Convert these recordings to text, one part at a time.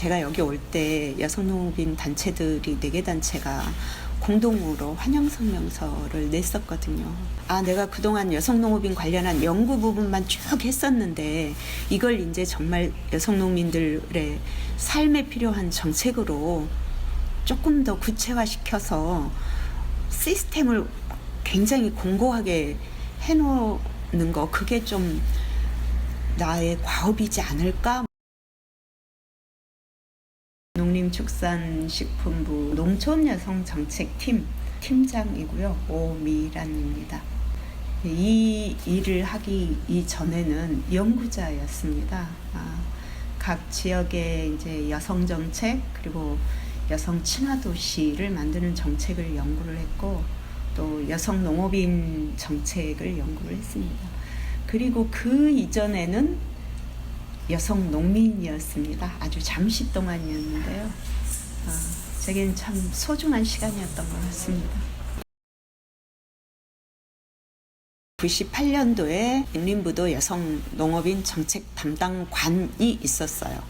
제가 여기 올 때 여성농업인 단체들이 4개 단체가 공동으로 환영성명서를 냈었거든요. 내가 그동안 여성농업인 관련한 연구 부분만 쭉 했었는데 이걸 이제 정말 여성농민들의 삶에 필요한 정책으로 조금 더 구체화시켜서 시스템을 굉장히 공고하게 해놓는 거, 그게 좀 나의 과업이지 않을까? 농림축산식품부 농촌여성정책팀 팀장이고요. 오미란입니다. 이 일을 하기 이전에는 연구자였습니다. 각 지역의 이제 여성정책 그리고 여성 친화도시를 만드는 정책을 연구를 했고 또 여성농업인 정책을 연구를 했습니다. 그리고 그 이전에는 여성 농민이었습니다. 아주 잠시 동안이었는데요. 제겐 참 소중한 시간이었던 것 같습니다. 98년도에 인림부도 여성 농업인 정책 담당관이 있었어요.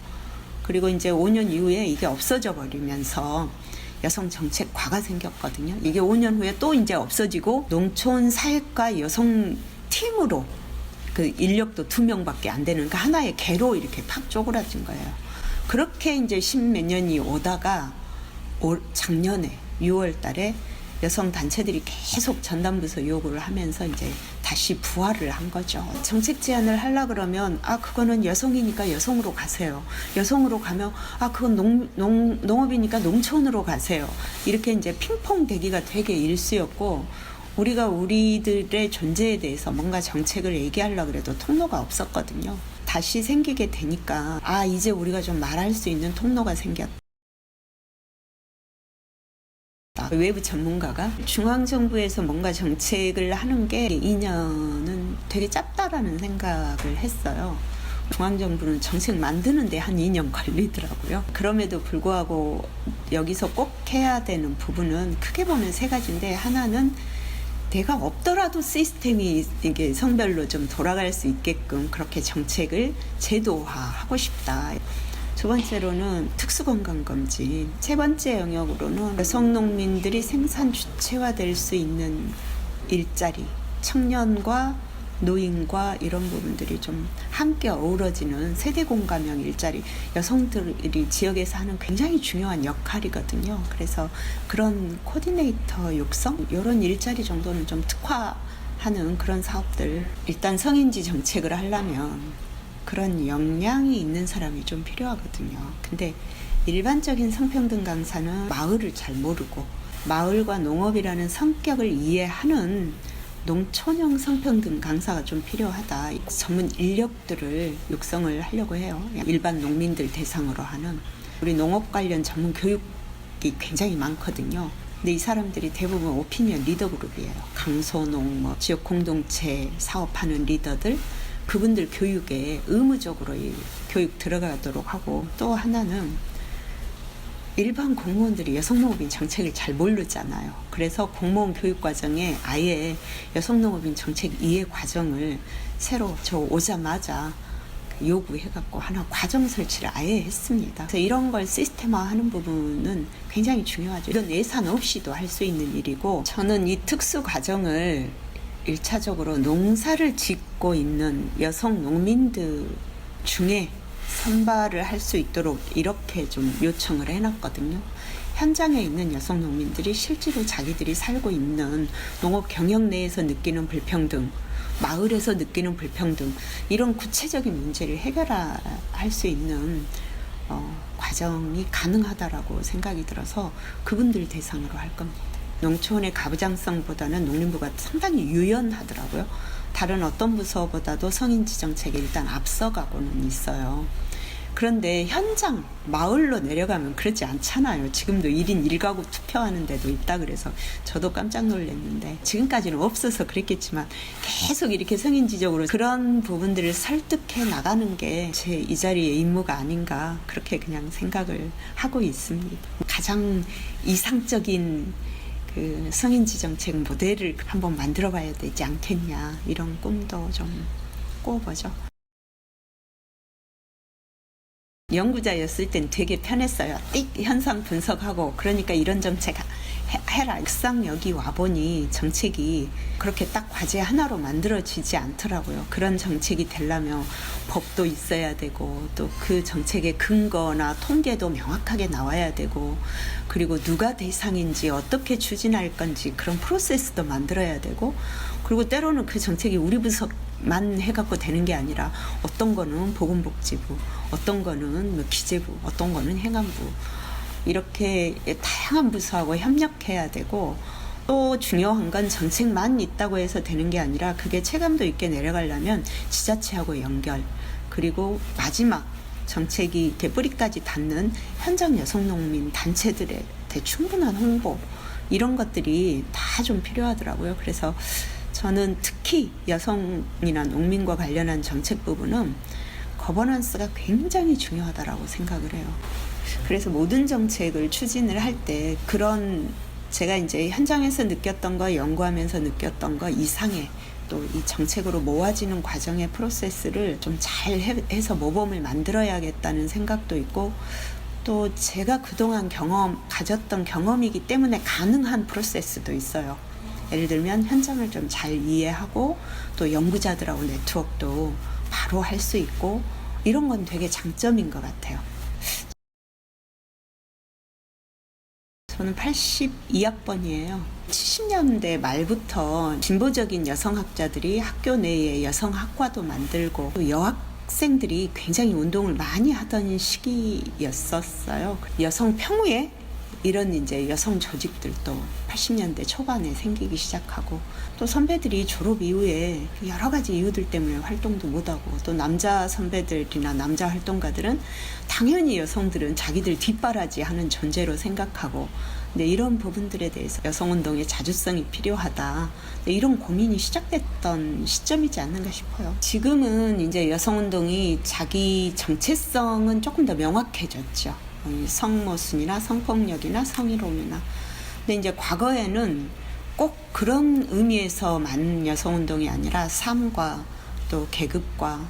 그리고 이제 5년 이후에 이게 없어져 버리면서 여성 정책과가 생겼거든요. 이게 5년 후에 또 이제 없어지고 농촌 사회과 여성 팀으로 그 인력도 2명밖에 안 되는 그 하나의 개로 이렇게 팍 쪼그라진 거예요. 그렇게 이제 10몇 년이 오다가 작년에 6월 달에 여성 단체들이 계속 전담부서 요구를 하면서 이제 다시 부활을 한 거죠. 정책 제안을 하려 그러면 그거는 여성이니까 여성으로 가세요. 여성으로 가면 그건 농업이니까 농촌으로 가세요. 이렇게 이제 핑퐁 대기가 되게 일쑤였고 우리가 우리들의 존재에 대해서 뭔가 정책을 얘기하려고 해도 통로가 없었거든요. 다시 생기게 되니까 이제 우리가 좀 말할 수 있는 통로가 생겼다. 외부 전문가가 중앙정부에서 뭔가 정책을 하는 게 2년은 되게 짧다라는 생각을 했어요. 중앙정부는 정책 만드는데 한 2년 걸리더라고요. 그럼에도 불구하고 여기서 꼭 해야 되는 부분은 크게 보면 3가지인데, 하나는 내가 없더라도 시스템이 이게 성별로 좀 돌아갈 수 있게끔 그렇게 정책을 제도화하고 싶다. 2번째로는 특수건강검진. 3번째 영역으로는 여성농민들이 생산 주체화될 수 있는 일자리, 청년과 노인과 이런 부분들이 좀 함께 어우러지는 세대 공감형 일자리, 여성들이 지역에서 하는 굉장히 중요한 역할이거든요. 그래서 그런 코디네이터 육성, 이런 일자리 정도는 좀 특화하는 그런 사업들. 일단 성인지 정책을 하려면 그런 역량이 있는 사람이 좀 필요하거든요. 근데 일반적인 성평등 강사는 마을을 잘 모르고 마을과 농업이라는 성격을 이해하는 농촌형 성평등 강사가 좀 필요하다. 전문 인력들을 육성을 하려고 해요. 일반 농민들 대상으로 하는. 우리 농업 관련 전문 교육이 굉장히 많거든요. 근데 이 사람들이 대부분 오피니언 리더 그룹이에요. 강소농, 지역 공동체 사업하는 리더들, 그분들 교육에 의무적으로 이 교육 들어가도록 하고, 또 하나는 일반 공무원들이 여성농업인 정책을 잘 모르잖아요. 그래서 공무원 교육 과정에 아예 여성농업인 정책 이해 과정을 새로 저 오자마자 요구해갖고 하나 과정 설치를 아예 했습니다. 그래서 이런 걸 시스템화하는 부분은 굉장히 중요하죠. 이건 예산 없이도 할 수 있는 일이고, 저는 이 특수 과정을 1차적으로 농사를 짓고 있는 여성 농민들 중에 선발을 할 수 있도록 이렇게 좀 요청을 해놨거든요. 현장에 있는 여성 농민들이 실제로 자기들이 살고 있는 농업 경영 내에서 느끼는 불평등, 마을에서 느끼는 불평등, 이런 구체적인 문제를 해결할 수 있는 과정이 가능하다라고 생각이 들어서 그분들 대상으로 할 겁니다. 농촌의 가부장성보다는 농림부가 상당히 유연하더라고요. 다른 어떤 부서보다도 성인지 정책에 일단 앞서가고는 있어요. 그런데 현장, 마을로 내려가면 그렇지 않잖아요. 지금도 1인 1가구 투표하는 데도 있다 그래서 저도 깜짝 놀랐는데, 지금까지는 없어서 그랬겠지만 계속 이렇게 성인지적으로 그런 부분들을 설득해 나가는 게 제 이 자리의 임무가 아닌가, 그렇게 그냥 생각을 하고 있습니다. 가장 이상적인 그 성인지 정책 모델을 한번 만들어 봐야 되지 않겠냐, 이런 꿈도 좀 꿔보죠. 연구자였을 땐 되게 편했어요. 띡 현상 분석하고 그러니까 이런 정책 해라. 막상 여기 와보니 정책이 그렇게 딱 과제 하나로 만들어지지 않더라고요. 그런 정책이 되려면 법도 있어야 되고 또 그 정책의 근거나 통계도 명확하게 나와야 되고 그리고 누가 대상인지 어떻게 추진할 건지 그런 프로세스도 만들어야 되고 그리고 때로는 그 정책이 우리 부서만 해갖고 되는 게 아니라 어떤 거는 보건복지부, 어떤 거는 뭐 기재부, 어떤 거는 행안부 이렇게 다양한 부서하고 협력해야 되고 또 중요한 건 정책만 있다고 해서 되는 게 아니라 그게 체감도 있게 내려가려면 지자체하고 연결 그리고 마지막 정책이 이렇게 뿌리까지 닿는 현장 여성농민 단체들의 충분한 홍보 이런 것들이 다 좀 필요하더라고요. 그래서 저는 특히 여성이나 농민과 관련한 정책 부분은 거버넌스가 굉장히 중요하다라고 생각을 해요. 그래서 모든 정책을 추진을 할 때 그런 제가 이제 현장에서 느꼈던 거 연구하면서 느꼈던 거 이상의 또 이 정책으로 모아지는 과정의 프로세스를 좀 잘 해서 모범을 만들어야겠다는 생각도 있고 또 제가 그동안 가졌던 경험이기 때문에 가능한 프로세스도 있어요. 예를 들면 현장을 좀 잘 이해하고 또 연구자들하고 네트워크도 바로 할 수 있고 이런 건 되게 장점인 것 같아요. 저는 82학번이에요. 70년대 말부터 진보적인 여성학자들이 학교 내에 여성학과도 만들고 또 여학생들이 굉장히 운동을 많이 하던 시기였었어요. 여성 평우에 이런 이제 여성 조직들도 80년대 초반에 생기기 시작하고 또 선배들이 졸업 이후에 여러 가지 이유들 때문에 활동도 못하고 또 남자 선배들이나 남자 활동가들은 당연히 여성들은 자기들 뒷바라지 하는 존재로 생각하고 근데 이런 부분들에 대해서 여성운동의 자주성이 필요하다 이런 고민이 시작됐던 시점이지 않는가 싶어요. 지금은 이제 여성운동이 자기 정체성은 조금 더 명확해졌죠. 성모순이나 성폭력이나 성희롱이나 근데 이제 과거에는 꼭 그런 의미에서만 여성운동이 아니라 삶과 또 계급과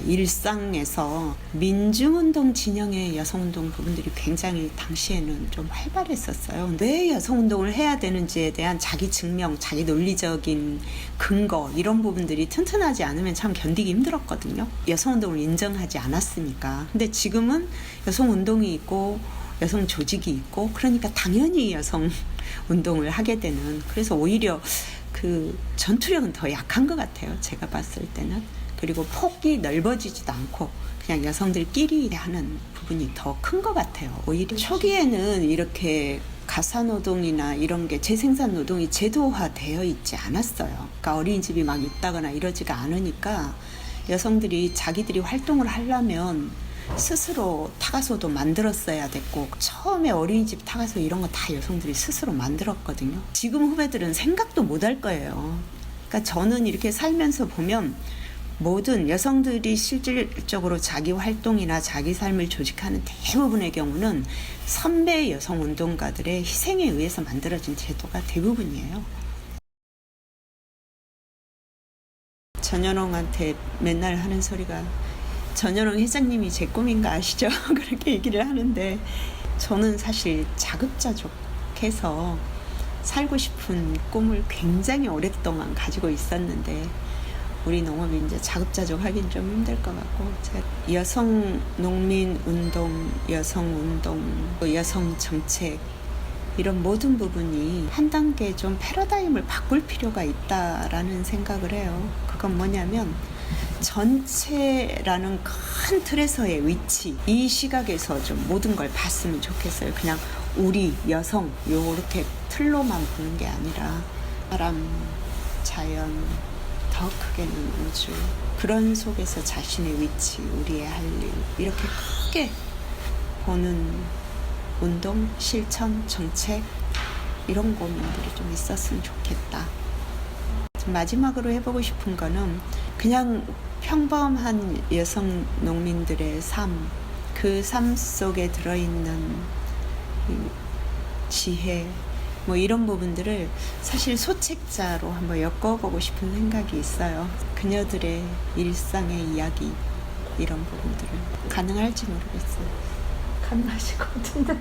일상에서 민중운동 진영의 여성운동 부분들이 굉장히 당시에는 좀 활발했었어요. 왜 여성운동을 해야 되는지에 대한 자기 증명, 자기 논리적인 근거 이런 부분들이 튼튼하지 않으면 참 견디기 힘들었거든요. 여성운동을 인정하지 않았으니까. 근데 지금은 여성운동이 있고 여성 조직이 있고 그러니까 당연히 여성운동을 하게 되는 그래서 오히려 그 전투력은 더 약한 것 같아요. 제가 봤을 때는. 그리고 폭이 넓어지지도 않고 그냥 여성들끼리 하는 부분이 더 큰 것 같아요. 오히려 초기에는 이렇게 가사노동이나 이런 게 재생산 노동이 제도화되어 있지 않았어요. 그러니까 어린이집이 막 있다거나 이러지가 않으니까 여성들이 자기들이 활동을 하려면 스스로 타가소도 만들었어야 됐고 처음에 어린이집 타가소 이런 거 다 여성들이 스스로 만들었거든요. 지금 후배들은 생각도 못 할 거예요. 그러니까 저는 이렇게 살면서 보면 모든 여성들이 실질적으로 자기 활동이나 자기 삶을 조직하는 대부분의 경우는 선배 여성 운동가들의 희생에 의해서 만들어진 제도가 대부분이에요. 전현홍한테 맨날 하는 소리가 전현홍 회장님이 제 꿈인가 아시죠? 그렇게 얘기를 하는데 저는 사실 자급자족해서 살고 싶은 꿈을 굉장히 오랫동안 가지고 있었는데 우리 농업이 이제 자급자족 하긴 좀 힘들 것 같고 여성 농민 운동, 여성 운동, 여성 정책 이런 모든 부분이 한 단계 좀 패러다임을 바꿀 필요가 있다라는 생각을 해요. 그건 뭐냐면 전체라는 큰 틀에서의 위치 이 시각에서 좀 모든 걸 봤으면 좋겠어요. 그냥 우리 여성 요렇게 틀로만 보는 게 아니라 사람, 자연 더 크게는 우주 그런 속에서 자신의 위치 우리의 할 일 이렇게 크게 보는 운동, 실천, 정책 이런 고민들이 좀 있었으면 좋겠다. 마지막으로 해보고 싶은 거는 그냥 평범한 여성 농민들의 삶 그 삶 속에 들어있는 지혜 뭐 이런 부분들을 사실 소책자로 한번 엮어보고 싶은 생각이 있어요. 그녀들의 일상의 이야기 이런 부분들을 가능할지 모르겠어요. 가능하실 것 같은데.